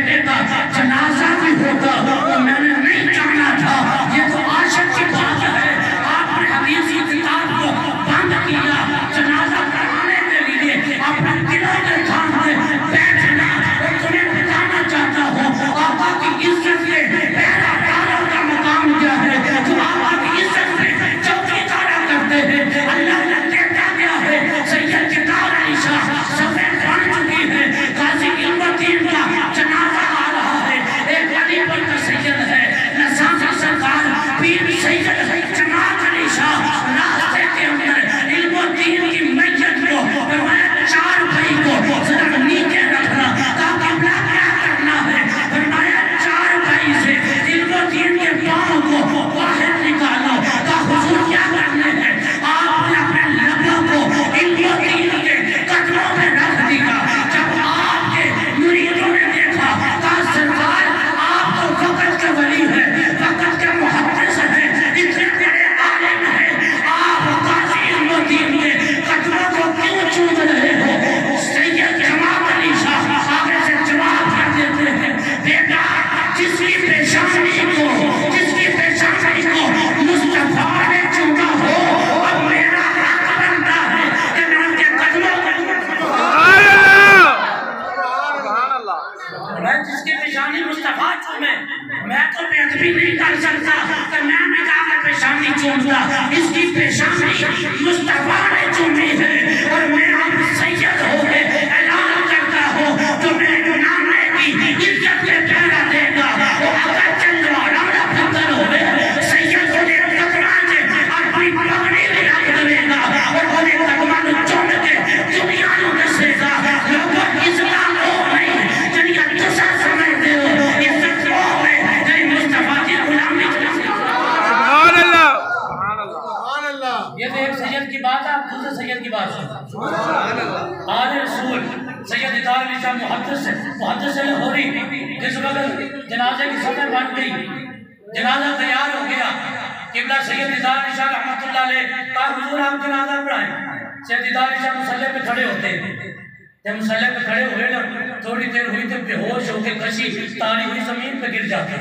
बेटे का जनाजा भी होता तो मैंने नहीं जाना था। ये तो आशिक की बात है। आपने हदीस की किताब को बंद किया जनाजा कराने के लिए, अपने दिलों के सामने बैठना और तुम्हें बताना चाहता हूँ आका की इज्जत के पैरादारों का मकाम क्या है, जो आका की इज्जत में चौकीदारा करते हैं। अल्लाह ने देता क्या है, सैयद किताब आयशा सफेद बन चुकी है, गाजी इल्मुद्दीन का जनाजा आ रहा है, एक अलीपुर का सैयद है, नज़ाम सरकार पीर सैयद जमात अली शाह रास्ते के अंदर इल्मुद्दीन की मैयत को फरमाया 4 भाई को जरा नीचे रखना ताकि क्या करना है। फरमाया 4 भाई से इल्मुद्दीन के पाँव को बाहर निकालो का हुजूर क्या करने हैं। आपने अपने लबों को इल्मुद्दीन के कदमों में रख दिया। जब आपके मुरीदों ने देखा कहा सरकार आप तो वक़्त के वली है, वक़्त के मुहद्दिस है, इतने बड़े आलिम है, आप गाजी इल्मुद्दीन के कदमों को क्यों चूम रहे हो। सैयद जमात अली शाह आगे से जवाब क्या देते हैं, बेटा जिसकी पेशानी को मुस्तफा ने चूमा हो अब मेरा हक बनता है कि मैं उनके कदमों को मैं जिसकी पेशानी मुस्तफा चूमे, मैं तो बेअदबी नहीं कर सकता कि मैं भी जाकर पेशानी चूमता। इसकी पेशानी मुस्तफा ने चूमी है और मैं अब सैयद हो के ऐलान करता हूँ तो मेरे नामे की इज्जत के पैरा देगा। अगर चंद्रवाड़ा पुत्र होवे सैयद को कदमा से अपनी पगड़ी भी रख देगा और वो कदमा चुन के दुनिया को दसेगा। लोगों इस्लाम हो नहीं जनिया तुसा समझते हो, इज्जत हो है नहीं मुस्तफा की गुलामी। सुभान अल्लाह सुभान अल्लाह। ये तो एक सैयद की बात है, आप दूसरे सैयद की बात सुनो। आले रसूल सैयद इतार अली शाह मुहद्दिस हो रही जिस वक्त जनाजे की सफर बन गई, जनाजा तैयार हो गया, किबला सैयद इतार अली शाह रहमतुल्लाह अलैह कहा हुजूर आप जनाजा पढ़ाएं। सैयद इतार अली शाह मुसल्ले पे खड़े होते, जब मुसल्ले पे खड़े हुए ना थोड़ी देर हुई तो बेहोश होके कशी तारी हुई जमीन पे गिर जाते,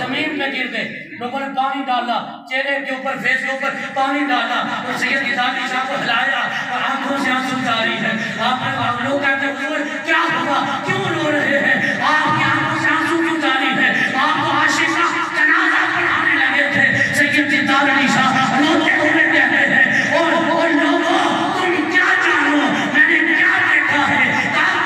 जमीन पे गिर गए। लोगों ने पानी डाला चेहरे के ऊपर, फेस के ऊपर पानी डाला और सैयद इतार अली शाह को हिलाया और आंखों से आंसू जारी है। आप लोग कहते हैं हुजूर क्या हुआ, क्यों रो रहे हैं, आपकी आंखों से आंसू क्यों जारी है। आप तो आशिक का जनाजा पढ़ाने लगे थे। सैयद इतार अली शाह रोते हुए कहते हैं और लोगों तुम क्या जानो मैंने क्या देखा है,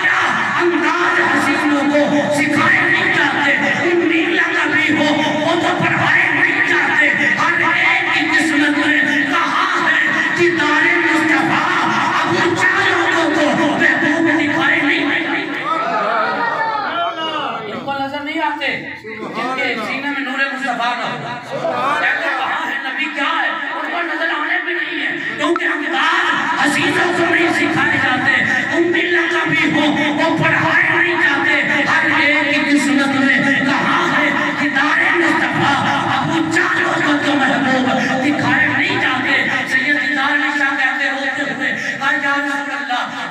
क्या अंदाज हसीनों को सिखाए नहीं जाते, उम्मीद लगा भी हो वो तो पढ़ाए नहीं जाते। हर एक की किस्मत में कहा है कि तारे मुस्तफा अबू चार लोगों को महबूब दिखाए नहीं, इनको नजर नहीं आते जिनके सीने में नूरे मुस्तफा ना हो। कहते कहाँ है नबी, क्या है, उनको नजर आने भी नहीं है क्योंकि अंदाज हसीनों को नहीं सिखाए जाते, उम्मीद लगा भी हो वो पढ़ाए नहीं जाते। हर एक की किस्मत में कहा है कि तारे मुस्तफा अबू चार लोगों को महबूब दिखाए नहीं जाते। सैयद इतार अली शाह कहते रोते हुए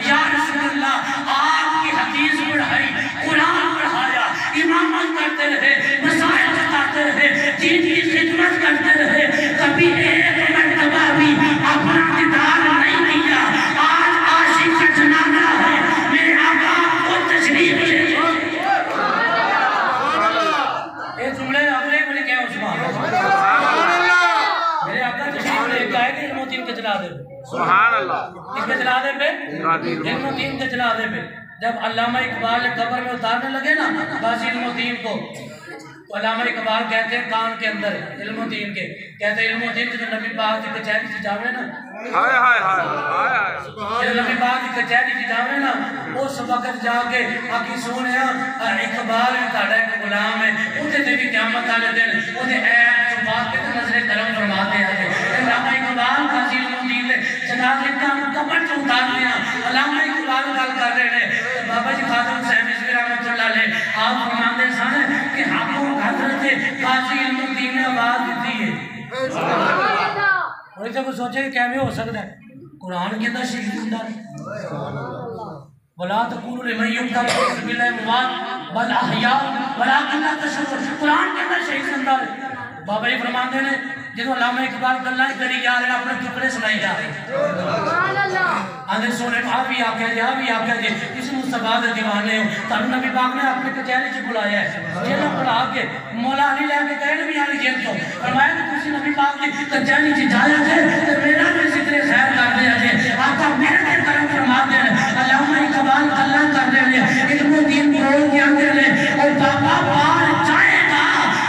या रसूल अल्लाह आपकी हदीस पढ़ाई, कुरान पढ़ाया, इमामत करते रहे, मसाइल बताते रहे, दीन की खिदमत करते रहे, कभी एक मर्तबा भी अपना दीदार नहीं किया। आज आशिक का जनाजा है, मेरे आका को तशरीफ ले ये जुमले अगले बोले क्या उस्मान मेरे आका तशरीफ लेके आए थे इल्मुद्दीन के जनाजे पे। सुभान अल्लाह। इसके जनाजे पे इल्मुद्दीन के जनाजे पे जब अल्लामा इकबाल कब्र में उतारने लगे ना गाजी इल्मुद्दीन को, तो अल्लामा इकबाल कहते हैं कान के अंदर इल्मुद्दीन के, कहते हैं इल्मुद्दीन जो नबी पाक की कचहरी से जावे ना, हाय हाय हाय हाय नबी पाक की कचहरी से जावे ना उस वक्त जाके आखी सोने इकबाल भी ताड़ा एक गुलाम है, उसे ते भी क़यामत वाले दिन उसे ऐब छुपा के नजरे करम फरमाते हैं। अल्लामा इकबाल गाजी इल्मुद्दीन ने जनाजे का कब्र से उतारने अल्लामा इकबाल गल कर रहे हैं। बाबा जी खादिम हुसैन रिजवी रहमतुल्लाह अलैह आप फरमाते हैं कि हाथों हजरत गाजी इल्मुद्दीन ने आवाज दी है। और जब सोचे क्या भी हो सकता है कुरान के अंदर शरीफ होता है, वला तक़ूलू लिमन युक़तल फ़ी सबीलिल्लाहि अमवात बल अहया वलाकिन ला तशऊरून। कुरान के अंदर शहीद जिंदा है। बाबा जी फरमाते हैं जो अल्लामा इकबाल गल्लां करी जा रहे अपने टुकड़े सुनाई जा रहे सुभान अल्लाह आंदे सोने आ भी आख्या जी इस मुस्तफा दे दीवाने हो तानू नबी पाक ने अपने कचहरी च बुलाया है जेल बुला के मौला अली लेके गए नबी अली जेल तो फरमाया कि तुसी नबी पाक की कचहरी च जाया जे ते मेरा भी जिक्र खैर कर दिया जे आका मेरे ते करम फरमा दे अल्लामा इकबाल गल्लां कर रहे हैं इल्मुद्दीन बोल के आंदे ने और बाबा बाहर जाएगा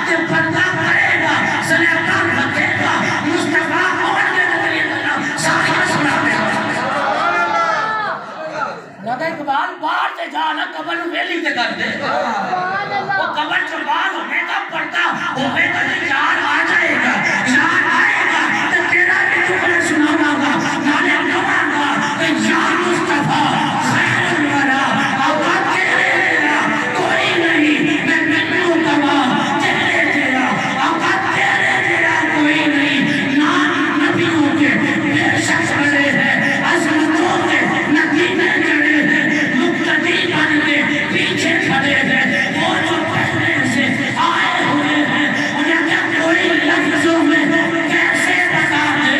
ते पर्दा करेगा सलेका रखेगा मुस्तफा और के नजरिए करना सारी सुना दे लगा इकबाल बाहर से जाना कब्र वेली से कर दे वो कब्र से बाहर होने का पर्दा होगा तो यार आ जाएगा यार आएगा तो तेरा भी टुकड़ा सुनाऊंगा नाले गवाऊंगा तो यार मुस्तफा खैरुल वरा आका तेरे कोई नहीं मैं मिन्नू गवा तेरे तेरा आका तेरे तेरा कोई नहीं नाम नबियों के बेशक बड़े हैं अज़मतों के नगीने जड़े हैं मुक्तदी बन के पीछे खड़े हैं वो जो पहले से आए हुए हैं उन्हें क्या कोई लफ्जों में कैसे बता दे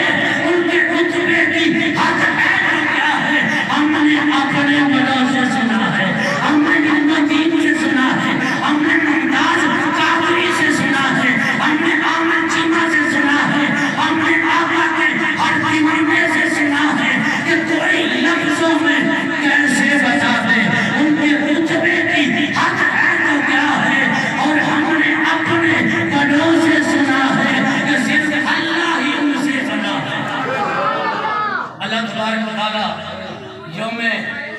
उनके रुतबे की हद है तो क्या है हमने अपने बड़ों से सुना है हमने नदीम से सुना है हमने मुमताज कादरी से सुना है हमने आमन चीमा से सुना है हमने आका के हर दीवाने से सुना है कि कोई लफ्जों में कैसे बता दे उनके रुतबे की हद है तो क्या है और हमने अपने बड़ों से सुना है कि सिर्फ अल्लाह ही उनसे सुना है। अल्लाह तबारक व तआला यौम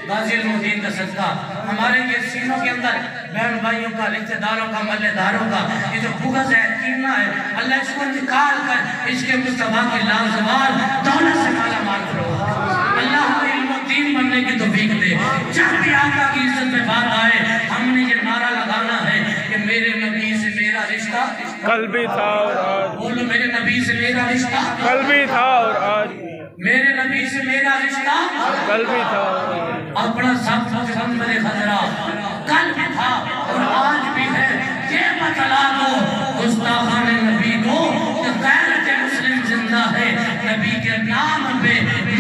गाज़ी-उल-मदीन का सदका हमारे ये सीनों के अंदर बहन भाइयों का रिश्तेदारों का मल्लेदारों का ये जो बुग़्ज़ है कीना है अल्लाह इसको निकाल कर इसके मुस्तफा की लाजवाब दौलत से माला माल करो अल्लाह हमें इल्मुद्दीन बनने की तौफीक दे। जब भी आका की इज्जत में बात आए हमने ये नारा लगाना है कि मेरे नबी से मेरा रिश्ता कल भी था और आज बोलो मेरे नबी से मेरा रिश्ता कल भी था और आज मेरे नबी से मेरा रिश्ता कल भी था अपना सब मेरे खजरा कल भी था और आज भी है ये बतला दो गुस्ताखान नबी को कि गैरत मुस्लिम जिंदा है नबी के नाम पे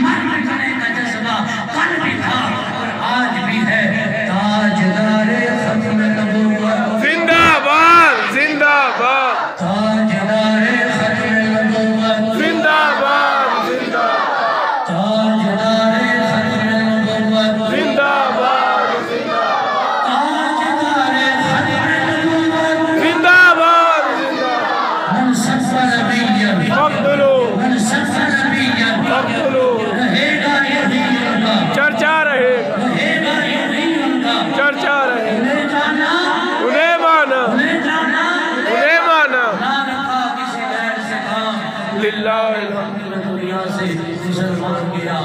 मर मिटने का जज्बा कल भी था और आज भी है ताजदारे खत्म नबूवत जिंदाबाद जिंदाबाद ताजदारे खत्म नबूवत जिंदाबाद ताजदारे खत्म नबूवत जिंदाबाद ताजदारे खत्म नबूवत जिंदाबाद मन सफ़र नबिय्यन मक़तूलू मन सफ़र नबिय्यन मक़तूलू रहेगा यही उनका चर्चा रहेगा रहेगा यही उनका चर्चा रहेगा उन्हें जाना उन्हें माना उन्हें जाना उन्हें माना ना रखा किसी गैर से काम लिल्लाह दुनिया से मुसलमान किया।